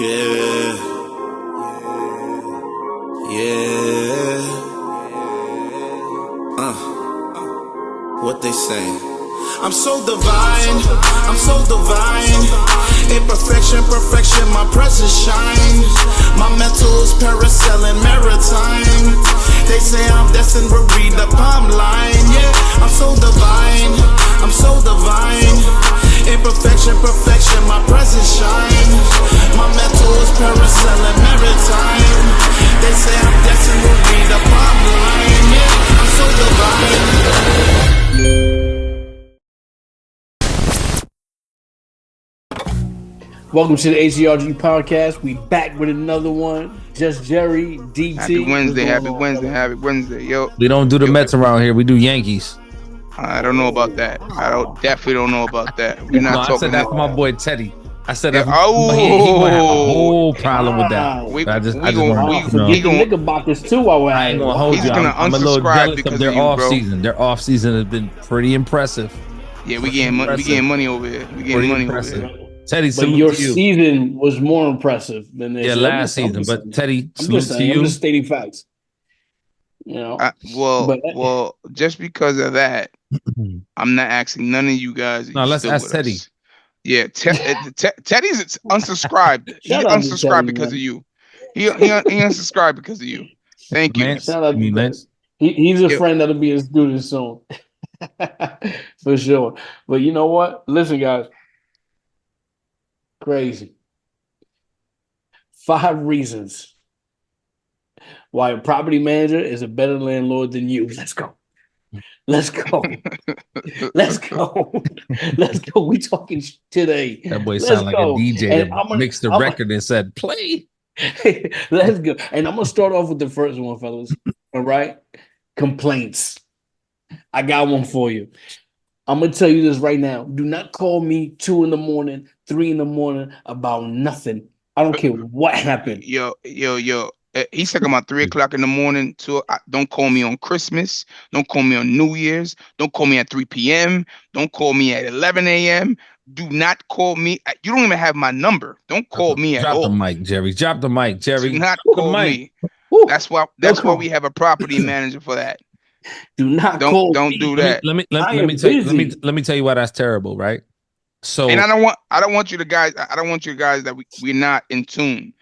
Yeah, yeah. What they say? I'm so divine, I'm so divine. Imperfection, perfection, my presence shine. My mental is parasailing maritime. They say I'm destined to read the palm line. Yeah, I'm so divine, I'm so divine. Imperfection, perfection, my presence shine. My mental is parasailing maritime. They say I'm destined to read the palm line. Yeah, I'm so divine. Welcome to the H.G.R.G podcast. We back with another one. Just Jerry, DT. Happy Wednesday, yo. We don't do the Mets around here. We do Yankees. I don't know about that. Definitely don't know about that. We're not talking. I said that for my boy Teddy. I said that. Oh, he might have a whole problem with that. We forget the Knickerbockers too while we're at it. He's gonna unsubscribe because their of you, off bro. season. Their off season has been pretty impressive. Yeah, we getting money over here. We getting money over here. Teddy, but your season was more impressive than this. Yeah, last season. But Teddy, salute to you. I'm just stating facts. You know. Well, just because of that, I'm not asking none of you guys. No, let's ask Teddy. Yeah, Teddy's unsubscribed. He unsubscribed because of you. He unsubscribed because of you. Thank you. Shout out to Lance. He's a friend that'll be a student soon. For sure. But you know what? Listen, guys. Crazy. 5 reasons why a property manager is a better landlord than you. Let's go. Let's go. Let's go. Let's go. We talking today. That boy sound like a DJ that mixed the record and said, play. Let's go. And I'm going to start off with the first one, fellas. All right? Complaints. I got one for you. I'm going to tell you this right now. Do not call me 2 a.m, 3 a.m. about nothing. I don't care what happened. Yo. He's talking about 3 o'clock in the morning. Don't call me on Christmas. Don't call me on New Year's. Don't call me at 3 p.m. Don't call me at 11 a.m. Do not call me. You don't even have my number. Don't call me at all. Drop the mic, Jerry. Drop the mic, Jerry. Do not call me. That's why we have a property manager for that. Do not call. Don't do that. Let me tell you why that's terrible, right? So, and I don't want you guys that we're not in tune.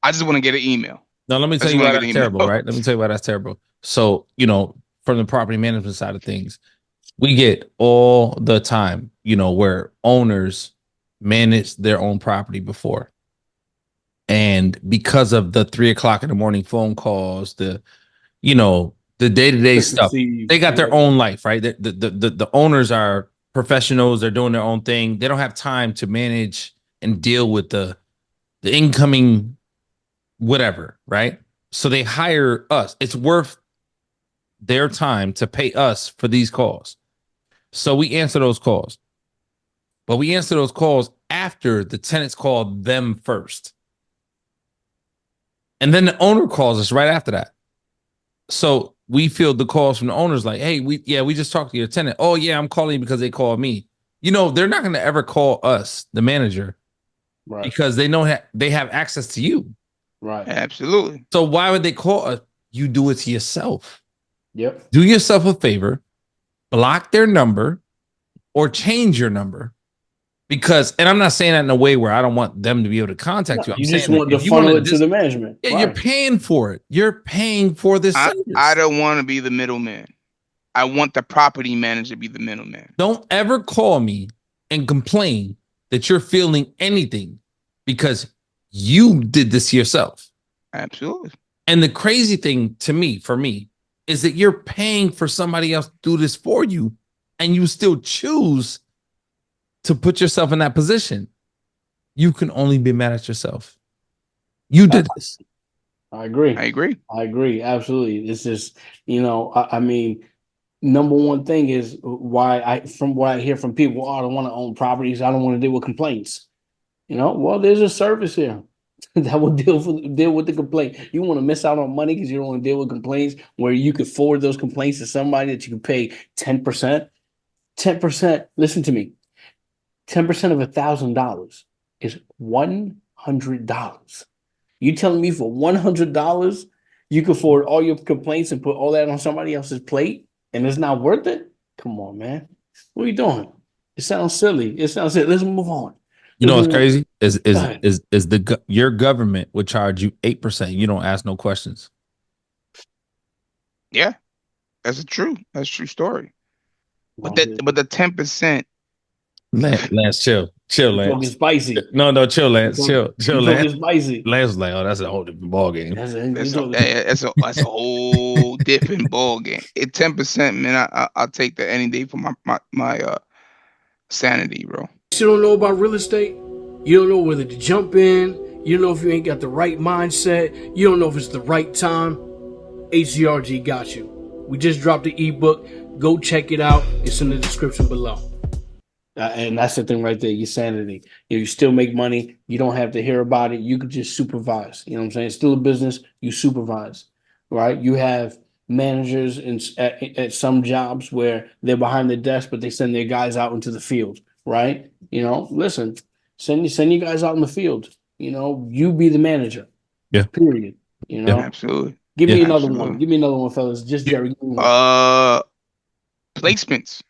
I just want to get an email. No, let me tell you why that's terrible, right? Let me tell you why that's terrible. So, from the property management side of things, we get all the time, where owners manage their own property before. And because of the 3 o'clock in the morning phone calls, the day-to-day stuff, they got their own life, right? The owners are professionals. They're doing their own thing. They don't have time to manage and deal with the incoming whatever, right? So they hire us. It's worth their time to pay us for these calls. So we answer those calls. But we answer those calls after the tenants called them first. And then the owner calls us right after that. So we field the calls from the owners like, hey, we just talked to your tenant. Oh, yeah, I'm calling because they called me. They're not going to ever call us, the manager, right? Because they know they have access to you. Right. Absolutely. So why would they call us? You do it to yourself. Yep. Do yourself a favor, block their number or change your number. Because, and I'm not saying that in a way where I don't want them to be able to contact you. You just want to funnel it to the management. Yeah, right. You're paying for it. You're paying for this service. I don't want to be the middleman. I want the property manager to be the middleman. Don't ever call me and complain that you're feeling anything because you did this yourself. Absolutely. And the crazy thing for me, is that you're paying for somebody else to do this for you, and you still choose to put yourself in that position. You can only be mad at yourself. You did this. I agree. Absolutely. It's just, I mean, number one thing is from what I hear from people, I don't want to own properties. I don't want to deal with complaints. Well, there's a service here that will deal with the complaint. You want to miss out on money because you don't want to deal with complaints, where you could forward those complaints to somebody that you can pay 10%. 10%, listen to me. 10% of $1,000 is $100. You telling me for $100 you can forward all your complaints and put all that on somebody else's plate, and it's not worth it? Come on, man. What are you doing? It sounds silly. Let's move on. You know what's crazy? Your government would charge you 8%. You don't ask no questions. Yeah, that's true story. But the 10%. Lance, chill, Lance. Talking spicy. No, chill, Lance. Chill, Lance. Spicy. Lance was like, oh, that's a whole different ball game. That's a whole different ball game. 10%, man. I'll take that any day for my sanity, bro. You don't know about real estate. You don't know whether to jump in. You don't know if you ain't got the right mindset. You don't know if it's the right time. H.G.R.G got you. We just dropped the ebook. Go check it out. It's in the description below. And that's the thing right there, your sanity. You still make money. You don't have to hear about it. You can just supervise. You know what I'm saying? It's still a business. You supervise, right? You have managers at some jobs where they're behind the desk, but they send their guys out into the field, right? You know, listen, send you guys out in the field. You know, you be the manager. Yeah. Period. You know, absolutely. Give me another one. Give me another one, fellas. Just Jerry. Placements.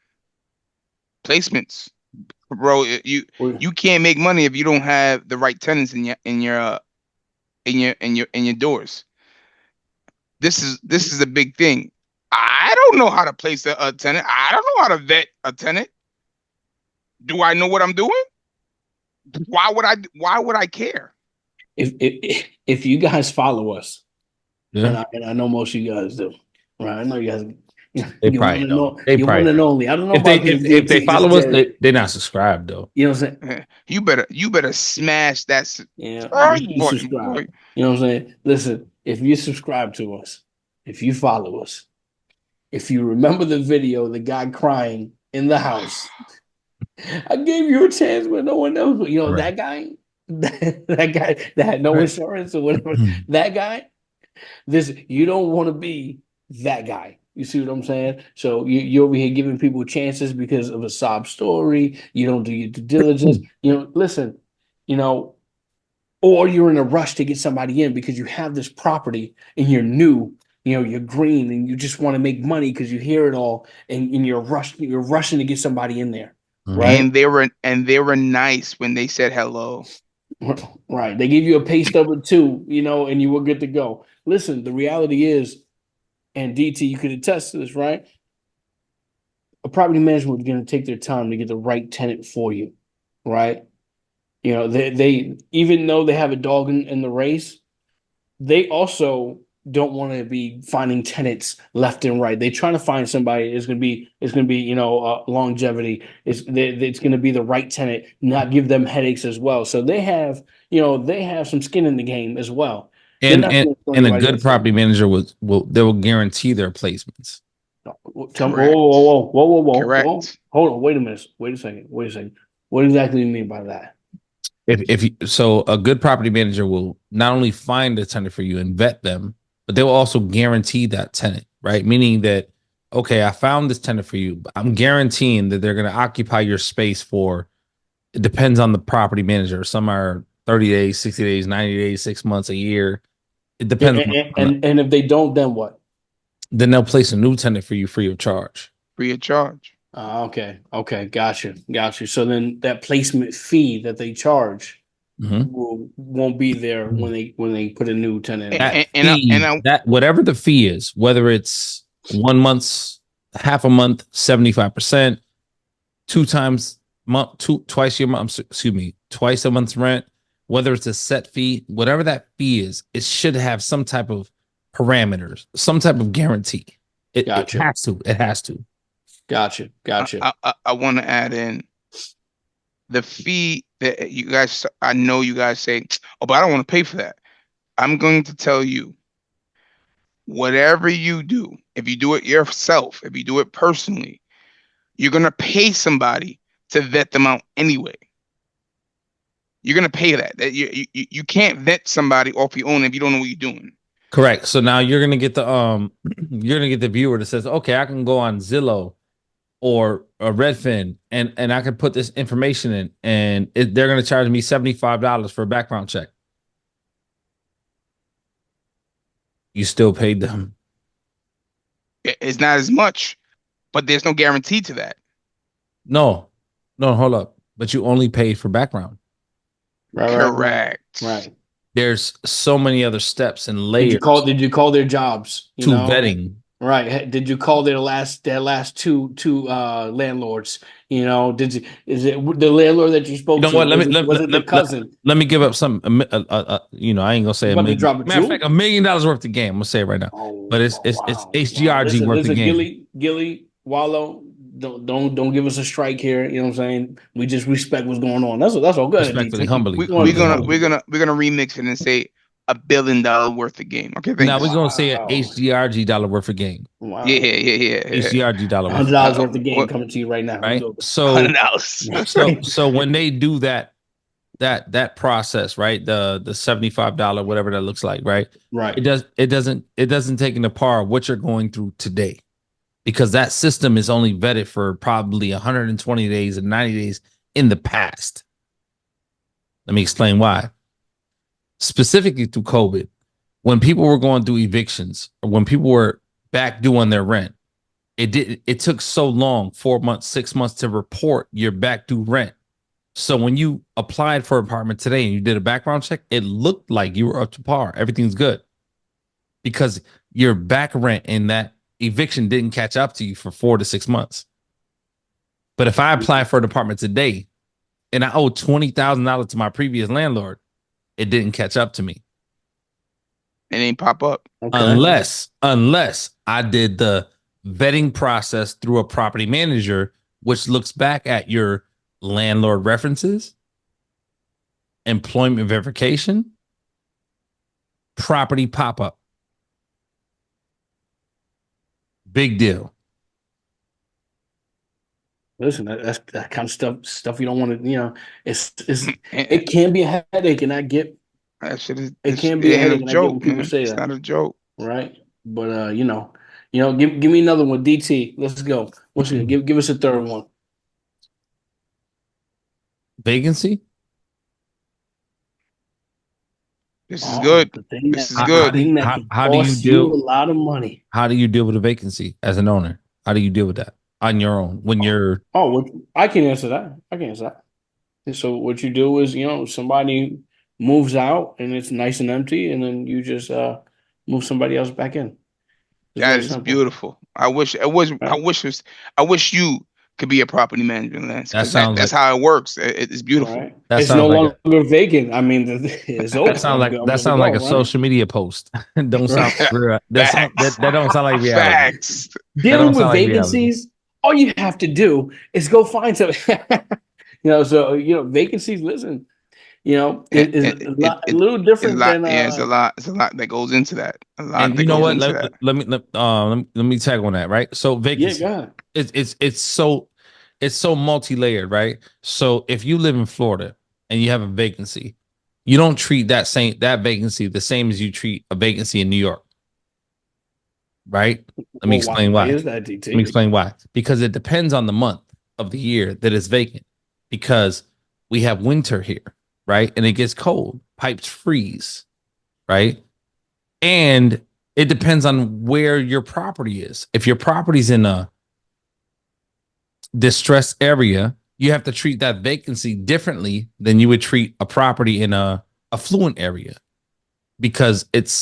Bro, you can't make money if you don't have the right tenants in your doors. This is a big thing. I don't know how to place a tenant. I don't know how to vet a tenant. Do I know what I'm doing? Why would I care? If you guys follow us, yeah, and I know most of you guys do, right? I know you guys. They probably know. They probably one and only. I don't know if they follow us, they're not subscribed though. You know what I'm saying? You better smash that. Yeah, subscribe. You know what I'm saying? Listen, if you subscribe to us, if you follow us, if you remember the video, the guy crying in the house, I gave you a chance when no one knows. You know that guy, that guy that had no insurance or whatever. That guy. You don't want to be that guy. You see what I'm saying? So you're over here giving people chances because of a sob story. You don't do your due diligence. You know, listen, you know, or you're in a rush to get somebody in because you have this property and you're new, you know, you're green and you just want to make money because you hear it all and you're rushing to get somebody in there. Right. And they were nice when they said hello. Right. They give you a pay stub or two, you know, and you were good to go. Listen, the reality is, and DT, you could attest to this, right? A property management is going to take their time to get the right tenant for you, right? You know, they even though they have a dog in the race, they also don't want to be finding tenants left and right. They're trying to find somebody it's going to be, you know, longevity. It's going to be the right tenant, not give them headaches as well. So they have some skin in the game as well. And a good property manager will guarantee their placements. Whoa. Correct. Hold on. Wait a second. What exactly do you mean by that? So a good property manager will not only find a tenant for you and vet them, but they will also guarantee that tenant, right? Meaning that, okay, I found this tenant for you, but I'm guaranteeing that they're going to occupy your space for, it depends on the property manager. Some are 30 days, 60 days, 90 days, 6 months, a year. It depends. And if they don't, then what? Then they'll place a new tenant for you free of charge. Free of charge. Okay. Gotcha. So then that placement fee that they charge won't be there when they put a new tenant in. That whatever the fee is, whether it's 1 month's, half a month, 75%, twice a month's rent, whether it's a set fee, whatever that fee is, it should have some type of parameters, some type of guarantee. It has to. Gotcha. I want to add in the fee that you guys, I know you guys say, oh, but I don't want to pay for that. I'm going to tell you, whatever you do, if you do it yourself, if you do it personally, you're going to pay somebody to vet them out anyway. You're going to pay that. You can't vet somebody off your own if you don't know what you're doing. Correct. So now you're going to get the viewer that says, okay, I can go on Zillow or a Redfin, and I can put this information in, and they're going to charge me $75 for a background check. You still paid them. It's not as much, but there's no guarantee to that. No, hold up. But you only paid for background. Correct. Right. There's so many other steps and layers. Did you call their jobs? To vetting. Right. Did you call their last two landlords? You know, is it the landlord that you spoke to? What? Was it the cousin? Let me give up some. You know, I ain't gonna say $1 million. Matter of fact, $1 million worth of game. I'm gonna say it right now. But it's H.G.R.G worth of game. Gilly Wallow. Don't give us a strike here. You know what I'm saying? We just respect what's going on. That's all good. Respectfully, humbly. We're gonna remix it and say $1 billion worth of game. Okay, now we're gonna say an H.G.R.G dollar worth of game. Wow. Yeah. H.G.R.G dollar $100 worth of game coming to you right now. Right. So when they do that process, right? The $75, whatever that looks like, right? Right. It doesn't take into part what you're going through today. Because that system is only vetted for probably 120 days and 90 days in the past. Let me explain why. Specifically through COVID, when people were going through evictions, or when people were back due on their rent, it took so long, 4 months, 6 months to report your back due rent. So when you applied for an apartment today and you did a background check, it looked like you were up to par. Everything's good. Because your back rent in that eviction didn't catch up to you for 4 to 6 months. But if I apply for an apartment today and I owe $20,000 to my previous landlord, it didn't catch up to me. It ain't pop up. Okay. Unless I did the vetting process through a property manager, which looks back at your landlord references, employment verification, property pop-up. Big deal. Listen, that's that kind of stuff you don't want to, you know, it can be a headache, and I get that shit is, it can be a headache, and I get when people say it's that. not a joke. Right. But you know, give me another one. DT, let's go. What's it? Give us a third one. Vacancy. This is good. This is good. How do you deal? A lot of money. How do you deal with a vacancy as an owner? How do you deal with that on your own when you're? I can answer that. And so what you do is, somebody moves out and it's nice and empty, and then you just move somebody else back in. That is beautiful. I wish you could be a property management land. That's how it works. It's beautiful. Right. It's no longer vacant. I mean, it's over. That sounds like a social media post. Don't sound real. That don't sound like reality. Facts. Dealing with vacancies, all you have to do is go find something. Vacancies. Listen, it's a little different than. It's a lot that goes into that. A lot. And you know what? Let me tag on that. Right. So vacancy. Yeah, it's so multi-layered, right? So if you live in Florida and you have a vacancy, you don't treat that vacancy the same as you treat a vacancy in New York. Right? Let me explain why. Let me explain why. Because it depends on the month of the year that it's vacant. Because we have winter here, right? And it gets cold. Pipes freeze, right? And it depends on where your property is. If your property's in a distressed area, you have to treat that vacancy differently than you would treat a property in a affluent area, because it's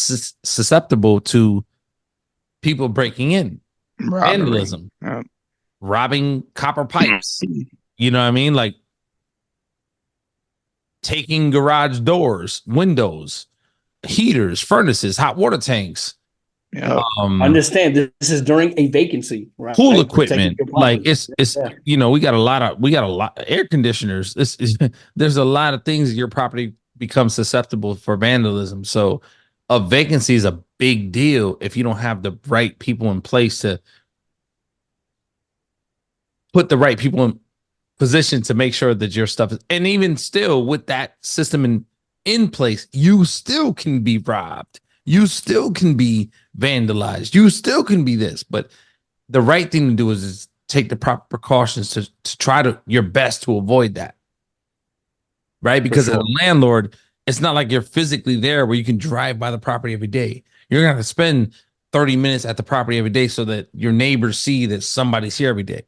susceptible to people breaking in, vandalism, robbing copper pipes. You know what I mean? Like taking garage doors, windows, heaters, furnaces, hot water tanks. Yeah. Understand this is during a vacancy, right? Pool equipment, like it's we got a lot of air conditioners. There's a lot of things your property becomes susceptible for vandalism. So a vacancy is a big deal if you don't have the right people in place to put the right people in position to make sure that your stuff is, and even still with that system in place, you still can be robbed. You still can be vandalized. You still can be this, but the right thing to do is take the proper precautions to try your best to avoid that. Right? Because as a landlord, it's not like you're physically there where you can drive by the property every day. You're going to have to spend 30 minutes at the property every day so that your neighbors see that somebody's here every day.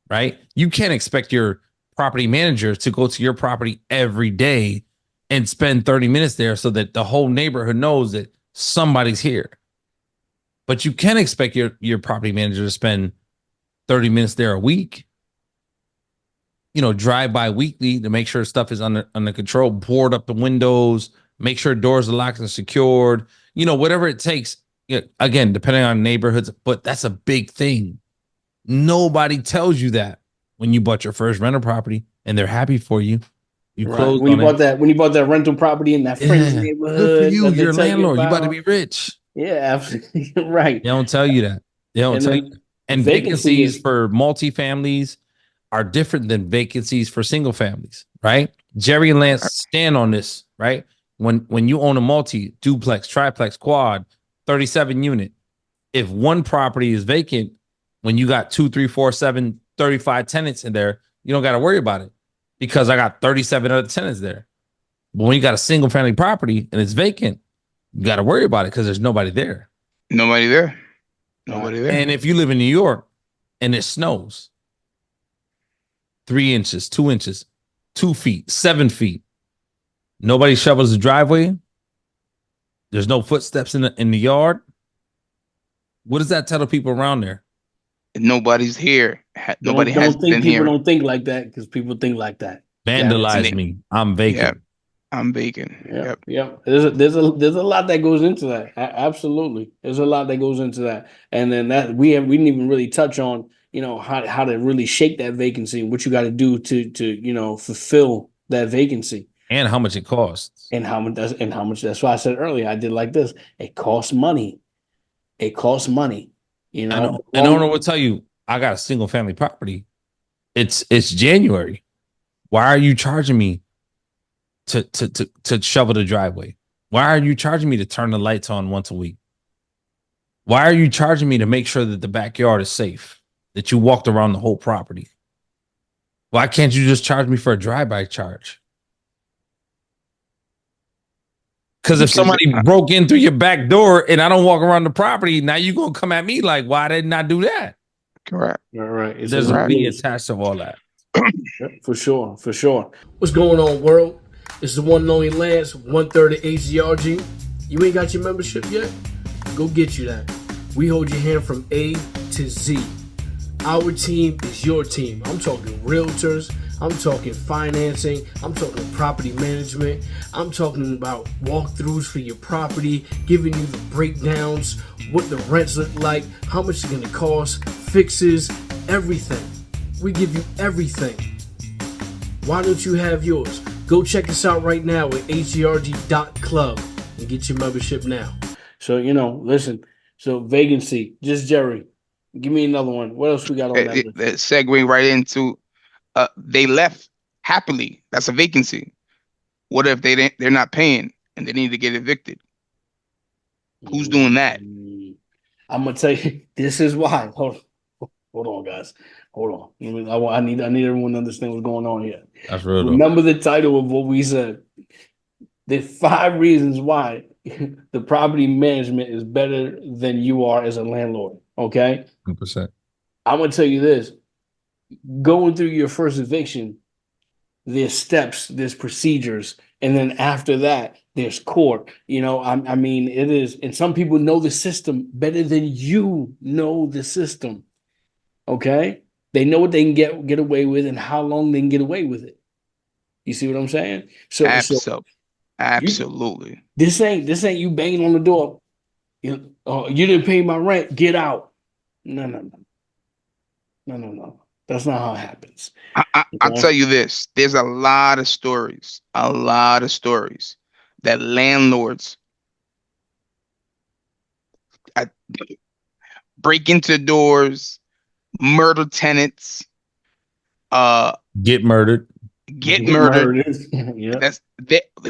Right? You can't expect your property manager to go to your property every day and spend 30 minutes there so that the whole neighborhood knows that somebody's here. But you can expect your property manager to spend 30 minutes there a week. You know, drive by weekly to make sure stuff is under control, board up the windows, make sure doors are locked and secured, you know, whatever it takes. Again, depending on neighborhoods, but that's a big thing. Nobody tells you that when you bought your first rental property and they're happy for you. You closed when you bought that rental property in that fringe neighborhood. Good for you. You're a landlord. You about to be rich. Yeah, absolutely. Right. They don't tell you that. They don't tell you. And vacancies for multifamilies are different than vacancies for single families, right? Jerry and Lance stand on this, right? When you own a multi, duplex, triplex, quad, 37 unit, if one property is vacant, when you got 2, 3, 4, 7, 35 tenants in there, you don't got to worry about it because I got 37 other tenants there. But when you got a single family property and it's vacant, you got to worry about it because there's nobody there. Nobody there. Nobody there. And if you live in New York and it snows, 3 inches, 2 inches, 2 feet, 7 feet, nobody shovels the driveway. There's no footsteps in the yard. What does that tell the people around there? Nobody's here. Nobody has been here. People don't think like that because people think like that. Vandalize me. I'm vacant. Yep. I'm vacant. Yep. There's a lot that goes into that. Absolutely, there's a lot that goes into that, and then that we didn't even really touch on, you know, how to really shake that vacancy and what you got to do to you know, fulfill that vacancy and how much it costs and how much. That's why I said earlier I did like this. It costs money. It costs money. You know, an owner will tell you, I got a single family property. It's January. Why are you charging me to shovel the driveway? Why are you charging me to turn the lights on once a week? Why are you charging me to make sure that the backyard is safe, that you walked around the whole property? Why can't you just charge me for a drive-by charge? Because if somebody broke in through your back door and I don't walk around the property, now you're going to come at me like, why didn't I do that? Correct. All right. There's a fee attached to all that. For sure. What's going on, world? It's the one and only Lance, 1/3 of H.G.R.G. You ain't got your membership yet? Go get you that. We hold your hand from A to Z. Our team is your team. I'm talking realtors. I'm talking financing. I'm talking property management. I'm talking about walkthroughs for your property, giving you the breakdowns, what the rents look like, how much it's going to cost, fixes, everything. We give you everything. Why don't you have yours? Go check us out right now at HGRG.club and get your membership now. So, you know, listen. So, vacancy, just Jerry. Give me another one. What else we got on that list? Segueing right into, they left happily. That's a vacancy. What if they're not paying and they need to get evicted? Who's doing that? I'm gonna tell you. This is why. Hold on, guys. Hold on. I need everyone to understand what's going on here. That's real. Remember the title of what we said. The 5 reasons why the property management is better than you are as a landlord. Okay. 100%. I'm gonna tell you this. Going through your first eviction, there's steps, there's procedures, and then after that, there's court. You know, I mean, it is, and some people know the system better than you know the system. Okay, they know what they can get away with and how long they can get away with it. You see what I'm saying? So absolutely. This ain't you banging on the door. You didn't pay my rent. Get out. No. That's not how it happens. I'll tell you this. There's a lot of stories that landlords break into doors, murder tenants, get murdered. Yeah. That's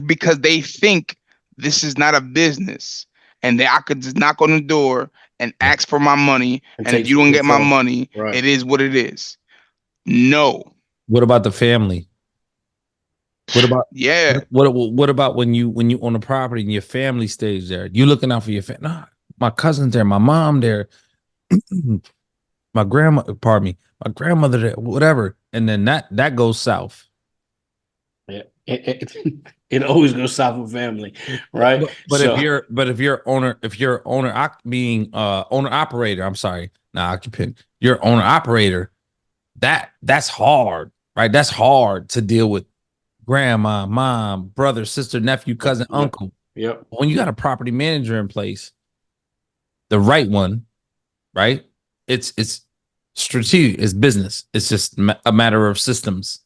because they think this is not a business, and I could just knock on the door and ask for my money. And if you don't get my money, it is what it is. No. What about the family? What about yeah? What about when you own a property and your family stays there? You looking out for your family? Nah, my cousin's there, my mom there, my grandma. Pardon me, my grandmother there, whatever. And then that goes south. Yeah, it always goes south with family, right? But if you're owner operator, I'm sorry, not occupant. You're owner operator. That's hard, right? That's hard to deal with. Grandma, mom, brother, sister, nephew, cousin, uncle. Yep. When you got a property manager in place, the right one, right? It's strategic. It's business. It's just a matter of systems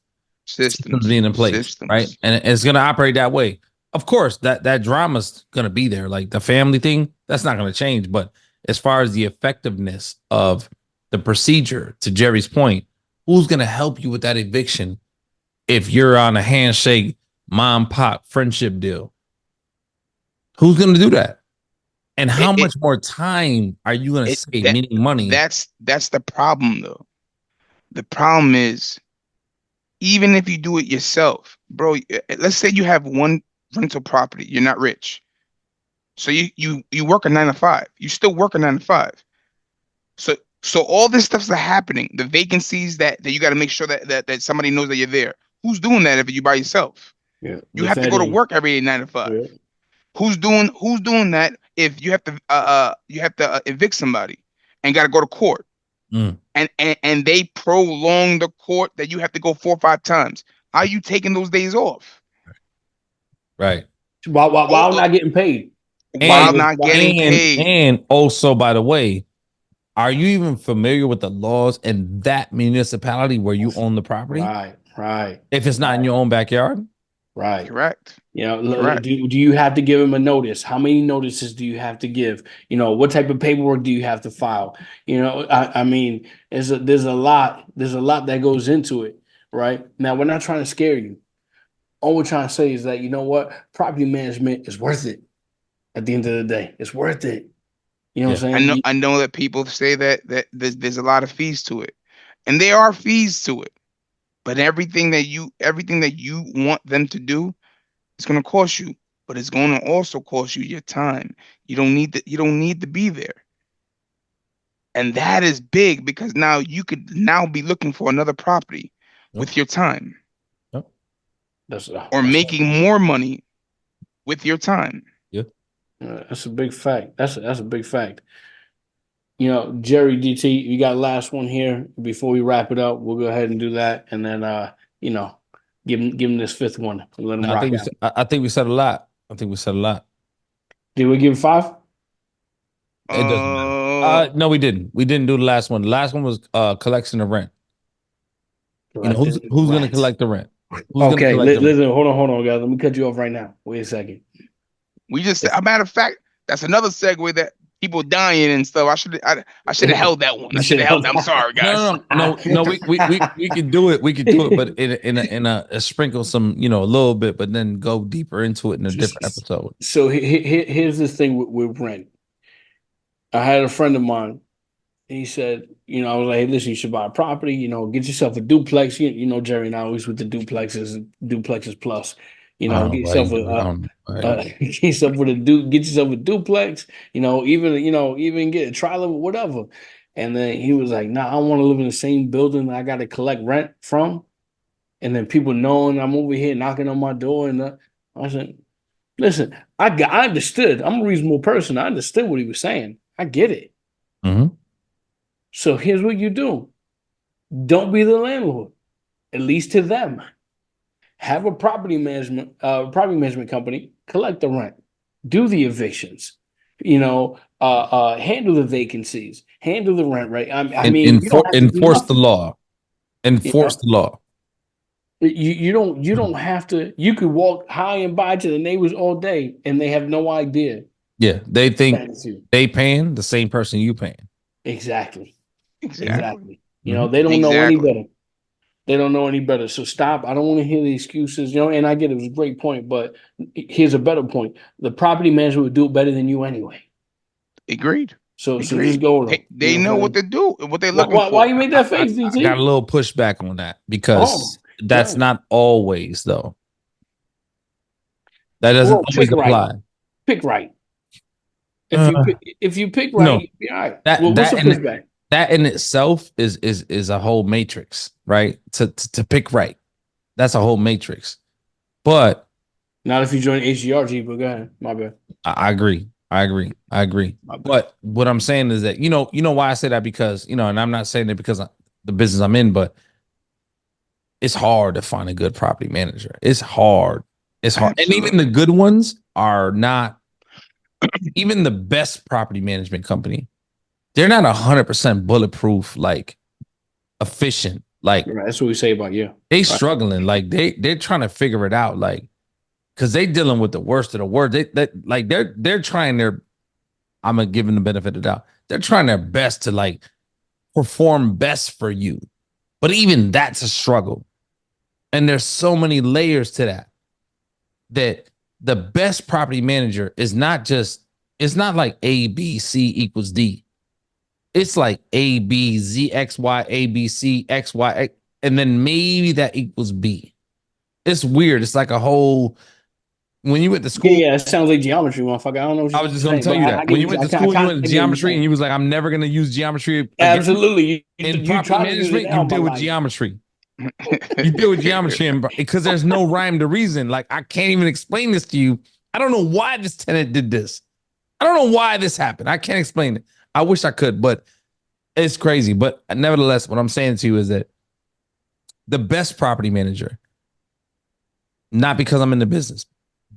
being in place, right? And it's going to operate that way. Of course, that drama's going to be there. Like the family thing, that's not going to change. But as far as the effectiveness of the procedure, to Jerry's point, who's going to help you with that eviction? If you're on a handshake, mom, pop, friendship deal, who's going to do that? And how much more time are you going to save, meaning money? That's the problem, though. The problem is, even if you do it yourself, bro, let's say you have one rental property, you're not rich. So you work a 9 to 5. You still work a 9 to 5. So all this stuff's happening. The vacancies that you got to make sure that somebody knows that you're there. Who's doing that if you by yourself? Yeah, you have to go to work every day 9 to 5. Yeah. Who's doing that if you have to evict somebody and got to go to court? And they prolong the court that you have to go 4 or 5 times. How are you taking those days off? Right. While not getting paid. And also, by the way, are you even familiar with the laws in that municipality where you own the property? Right. If it's not in your own backyard? Right. Correct. You know, do you have to give him a notice? How many notices do you have to give? You know, what type of paperwork do you have to file? You know, I mean, there's a lot that goes into it, right? Now, we're not trying to scare you. All we're trying to say is that, you know what? Property management is worth it. At the end of the day, it's worth it. You know what I'm saying? I know that people say that there's a lot of fees to it, and there are fees to it. But everything that you want them to do, it's going to cost you. But it's going to also cost you your time. You don't need to be there. And that is big, because now you could be looking for another property with your time. Or making more money with your time. Yeah. That's a big fact. That's a big fact. You know, Jerry DT, you got last one here before we wrap it up. We'll go ahead and do that, and then you know, give him this 5th one. Let him rock out. I think we said a lot. Did we give 5? It doesn't matter. No, we didn't. We didn't do the last one. The last one was collection of rent. You know, who's going to collect the rent? Okay, listen, hold on, guys. Let me cut you off right now. Wait a second. We just, a matter of fact, that's another segue that people dying and stuff. I should have held that one. I should have held that. I'm sorry, guys. No. We could do it. We could do it, but in a sprinkle some, you know, a little bit, but then go deeper into it in a different episode. So here's this thing with rent. I had a friend of mine. He said, you know, I was like, hey, listen, you should buy a property. You know, get yourself a duplex. You know, Jerry and I always with the duplexes plus. You know, get yourself a duplex. You know, even get a tri-level, whatever. And then he was like, "Nah, I want to live in the same building that I got to collect rent from." And then people knowing I'm over here knocking on my door, and I said, "Listen, I understood. I'm a reasonable person. I understood what he was saying. I get it." Mm-hmm. So here's what you do: don't be the landlord, at least to them. Have a property management company collect the rent, do the evictions, you know, handle the vacancies, handle the rent rate. I mean, enforce the law. Enforce the law. You don't have to. You could walk high and by to the neighbors all day, and they have no idea. Yeah, they think they paying the same person you paying. Exactly. You know, they don't know any better. They don't know any better. So stop. I don't want to hear the excuses, you know, and I get it was a great point, but here's a better point. The property manager would do it better than you anyway. Agreed. So just go with them. They know what to do, what they're looking for. Why you make that face, DT? I got a little pushback on that because that's not always though. That doesn't always apply. Right. Pick right. If you pick right, you'll be all right. What's the pushback? That in itself is a whole matrix, right? To pick right. That's a whole matrix. But not if you join H.G.R.G, but go ahead. My bad. I agree. But what I'm saying is that, you know why I say that, because, and I'm not saying it because of the business I'm in, but it's hard to find a good property manager. It's hard. Absolutely. And even the good ones are not, even the best property management company, they're not 100% bulletproof, like efficient. Like, right, that's what we say about you. They struggling. Like they're trying to figure it out. Like, cause they dealing with the worst of the worst. They're trying their, I'm gonna give them the benefit of the doubt. They're trying their best to like perform best for you. But even that's a struggle. And there's so many layers to that the best property manager is not just, it's not like A, B, C equals D. It's like A, B, Z, X, Y, A, B, C, X, Y, X, and then maybe that equals B. It's weird. It's like a whole, when you went to school. Yeah, it sounds like geometry, motherfucker. I don't know what I was just going to tell you that. When you went to school, you went to geometry, and you was like, I'm never going to use geometry. Absolutely. In property management, you deal with geometry. You deal with geometry because there's no rhyme to reason. Like, I can't even explain this to you. I don't know why this tenant did this. I don't know why this happened. I can't explain it. I wish I could, but it's crazy. But nevertheless, what I'm saying to you is that the best property manager, not because I'm in the business,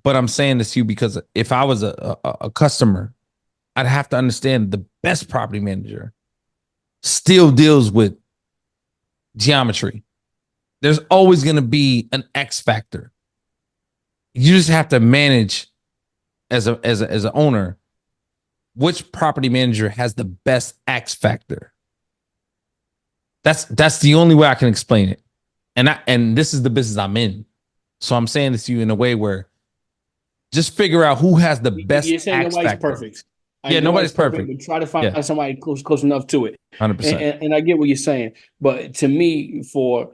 but I'm saying this to you because if I was a customer, I'd have to understand the best property manager still deals with geometry. There's always going to be an X factor. You just have to manage as an owner which property manager has the best X factor. That's the only way I can explain it. And this is the business I'm in. So I'm saying this to you in a way where just figure out who has the best X nobody's factor. Perfect. Yeah, nobody's perfect. But try to find somebody close enough to it. 100%. And I get what you're saying. But to me, for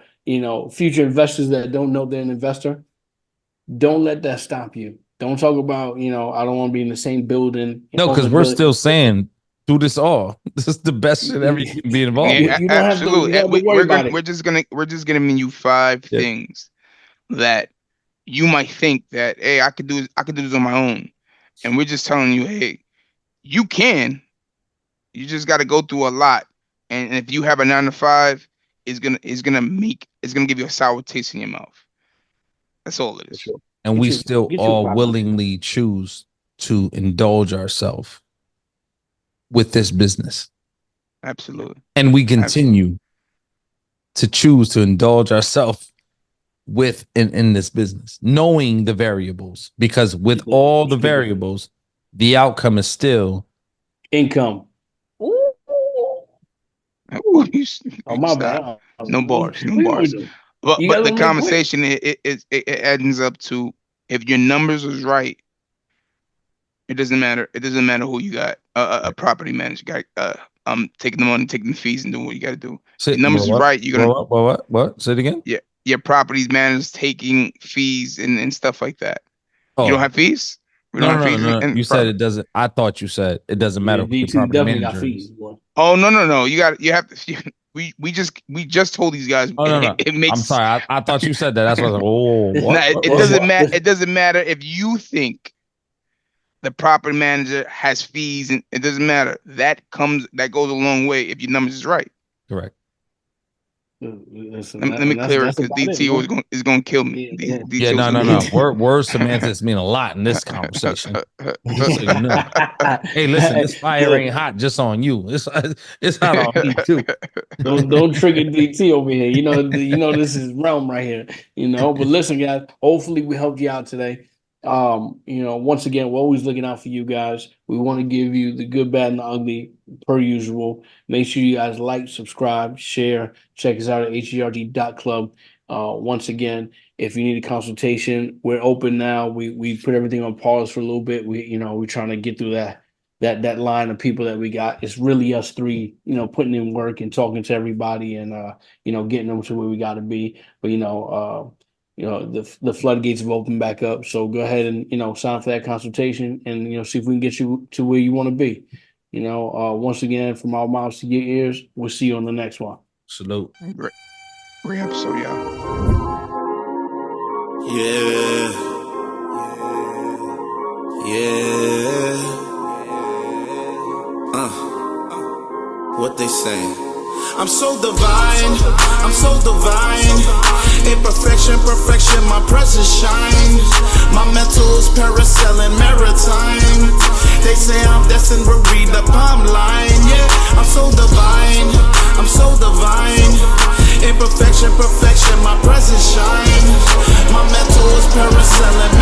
future investors that don't know they're an investor, don't let that stop you. Don't talk about, I don't want to be in the same building. No, because we're still saying do this all. This is the best shit ever you can be involved with. You don't absolutely. have to worry about it. We're just gonna mean you 5 things that you might think that, hey, I could do this on my own. And we're just telling you, hey, you can. You just got to go through a lot. And if you have a 9 to 5, it's gonna give you a sour taste in your mouth. That's all it is. Sure. And we still all willingly choose to indulge ourselves with this business. Absolutely. And we continue to choose to indulge ourselves with in this business, knowing the variables, because with all the variables, the outcome is still income. Oh, my bad. No bars. But the conversation it ends up to, if your numbers is right, it doesn't matter. It doesn't matter who you got. A property manager got taking the money, taking the fees, and doing what you got to do. Your numbers is right. You're gonna what? Say it again. Yeah, your property managers taking fees and stuff like that. You don't have fees. No. You said it doesn't. I thought you said it doesn't matter who the property manager is. Oh no. You have to. We just told these guys. No. It makes. I'm sorry. I thought you said that. That's what I was like. Oh, it doesn't matter. It doesn't matter if you think the property manager has fees, and it doesn't matter. That goes a long way if your numbers is right. Correct. Listen, let me clear it, because DT is going to kill me. No. Word semantics mean a lot in this conversation. So Hey, listen, this fire ain't hot just on you. It's hot on me too. Don't trigger DT over here. You know this is realm right here. But listen, guys. Hopefully we helped you out today. Once again, we're always looking out for you guys. We want to give you the good, bad, and the ugly per usual. Make sure you guys like, subscribe, share. Check us out at HGRG.club. Once again, if you need a consultation, we're open now. We put everything on pause for a little bit. We're trying to get through that line of people that we got. It's really us three, putting in work and talking to everybody and getting them to where we got to be. But the floodgates have opened back up. So go ahead and sign up for that consultation and see if we can get you to where you want to be. Once again, from our mouths to your ears, we'll see you on the next one. Salute. Great episode, y'all. What they saying? I'm so divine, I'm so divine. Imperfection, perfection, my presence shines. My mental is parasailing maritime. They say I'm destined to read the palm line. Yeah, I'm so divine, I'm so divine. Imperfection, perfection, my presence shines. My mental is parasailing